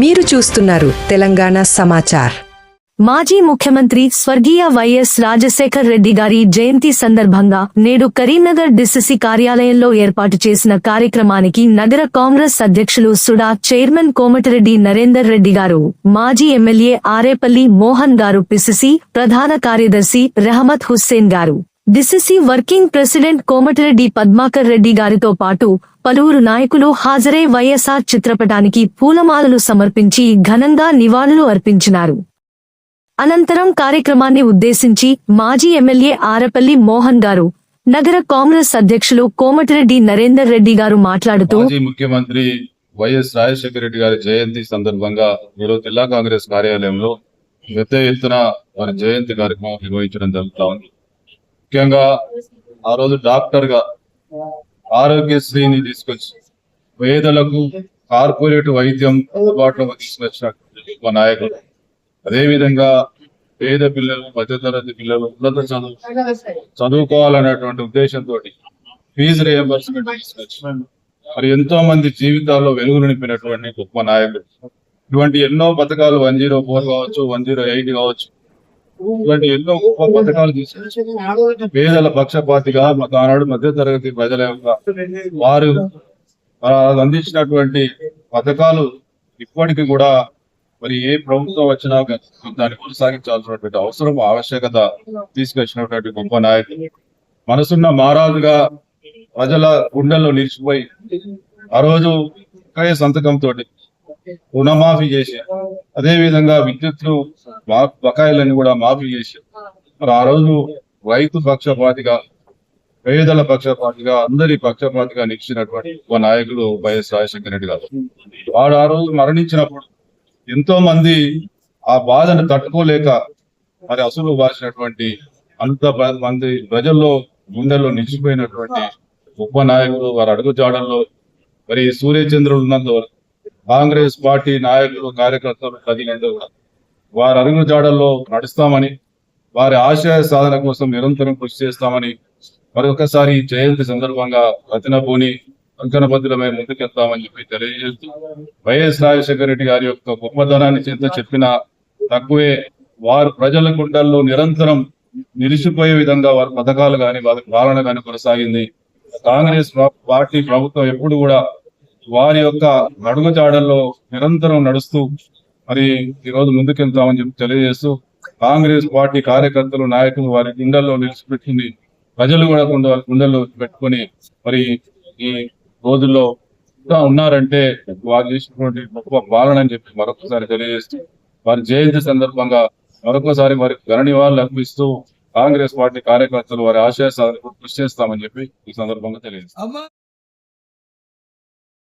మీరు చూస్తున్నారు తెలంగాణ సమాచార్. మాజీ ముఖ్యమంత్రి స్వర్గీయ వైఎస్ రాజశేఖర్ రెడ్డి గారి జయంతి సందర్భంగా నేడు కరీంనగర్ డిసిసి కార్యాలయంలో ఏర్పాటు చేసిన కార్యక్రమానికి నగర కాంగ్రెస్ అధ్యక్షులు సుడా చైర్మన్ కోమటిరెడ్డి నరేందర్ రెడ్డి గారు, మాజీ ఎమ్మెల్యే ఆరేపల్లి మోహన్ గారు, పిసిసి ప్రధాన కార్యదర్శి రెహమత్ హుస్సేన్ గారు, DCC working president Komatireddy Padmakar Reddy గారితో పాటు పలువురు నాయకులు హాజరై వైఎస్ఆర్ చిత్రపటానికి పూలమాలలు సమర్పించి ఘనంగా నివాళులు అర్పించినారు. అనంతరం కార్యక్రమాన్ని ఉద్దేశించి మాజీ ఎమ్మెల్యే ఆరేపల్లి మోహన్ గారు, నగర కాంగ్రెస్ అధ్యక్షులు కోమటిరెడ్డి నరేందర్ రెడ్డి గారు మాట్లాడుతూ, మాజీ ముఖ్యమంత్రి వైఎస్ రాజశేఖర రెడ్డి గారి జయంతి సందర్భంగా ఈరోజు జిల్లా కాంగ్రెస్ కార్యాలయంలో పెద్ద ఎత్తున వారి జయంతి కార్యక్రమం నిర్వహించడం జరుగుతా ఉంది. ముఖ్యంగా ఆ రోజు డాక్టర్ గా ఆరోగ్యశ్రీని తీసుకొచ్చి పేదలకు కార్పొరేట్ వైద్యం అందుబాటులోకి తీసుకొచ్చిన నాయకుడు. అదేవిధంగా పేద పిల్లలు, మధ్యతరగతి పిల్లలు ఉన్నత చదువుకోవాలనేటువంటి ఉద్దేశంతో ఫీజు రియంబర్స్మెంట్ తీసుకొచ్చి మరి ఎంతో మంది జీవితాల్లో వెలుగులు నింపినటువంటి గొప్ప నాయకుడు. ఇటువంటి ఎన్నో పథకాలు 104 కావచ్చు, 108 కావచ్చు, ఇటువంటి ఎన్నో గొప్ప పథకాలు తీసుకొచ్చి పేదల పక్షపాతిగా ఆనాడు మధ్యతరగతి ప్రజల యొక్క వారు అందించినటువంటి పథకాలు ఇప్పటికీ కూడా మరి ఏ ప్రభుత్వం వచ్చినా దాన్ని కొనసాగించాల్సినటువంటి అవసరం, ఆవశ్యకత తీసుకొచ్చినటువంటి గొప్ప నాయకుడు. మనసున్న మహారాజుగా ప్రజల గుండెల్లో నిలిచిపోయి ఆ రోజు ఒకే సంతకంతో రుణమాఫీ చేసి, అదే విధంగా విద్యుత్తు బకాయిలను కూడా మాఫీ చేసి, మరి ఆ రోజు రైతు పక్షపాతిగా, పేదల పక్షపాతిగా, అందరి పక్షపాతిగా నిలిచినటువంటి గొప్ప నాయకుడు వైఎస్ రాజశేఖర రెడ్డి గారు. వాడు ఆ రోజు మరణించినప్పుడు ఎంతో మంది ఆ బాధను తట్టుకోలేక మరి అసలు బాసినటువంటి అంత మంది ప్రజల్లో గుండెల్లో నిలిచిపోయినటువంటి గొప్ప నాయకులు. వారి అడుగు జాడల్లో మరి సూర్యచంద్రులు ఉన్నంత వరకు కాంగ్రెస్ పార్టీ నాయకులు, కార్యకర్తలు ప్రజలందరూ కూడా వారి అడుగు జాడల్లో నడుస్తామని, వారి ఆశయ సాధన కోసం నిరంతరం కృషి చేస్తామని మరొకసారి జయంతి సందర్భంగా రచనభూని అంకణబద్ధులమై ముందుకెళ్తామని చెప్పి తెలియజేస్తూ, వైఎస్ రాజశేఖర రెడ్డి గారి యొక్క గొప్పదనాన్ని చేత చెప్పినా తక్కువే. వారు ప్రజల గుండెల్లో నిరంతరం నిలిచిపోయే విధంగా వారి పథకాలు కానీ వారి పాలన కానీ కొనసాగింది. కాంగ్రెస్ పార్టీ ప్రభుత్వం ఎప్పుడు కూడా వారి యొక్క అడుగుజాడల్లో నిరంతరం నడుస్తూ మరి ఈరోజు ముందుకెళ్తామని చెప్పి తెలియజేస్తూ, కాంగ్రెస్ పార్టీ కార్యకర్తలు, నాయకులు వారి గుండెల్లో నిలిచిపెట్టింది ప్రజలు కూడా గుండెల్లో పెట్టుకొని మరి ఈ రోజుల్లో ఉన్నారంటే వారు చేసినటువంటి గొప్ప పాలన అని చెప్పి మరొకసారి తెలియజేస్తూ, వారి జయంతి సందర్భంగా మరొకసారి వారికి ఘన నివాళులు అర్పిస్తూ కాంగ్రెస్ పార్టీ కార్యకర్తలు వారి ఆశయ సాధనకు కృషి చేస్తామని చెప్పి ఈ సందర్భంగా తెలియజేస్తారు.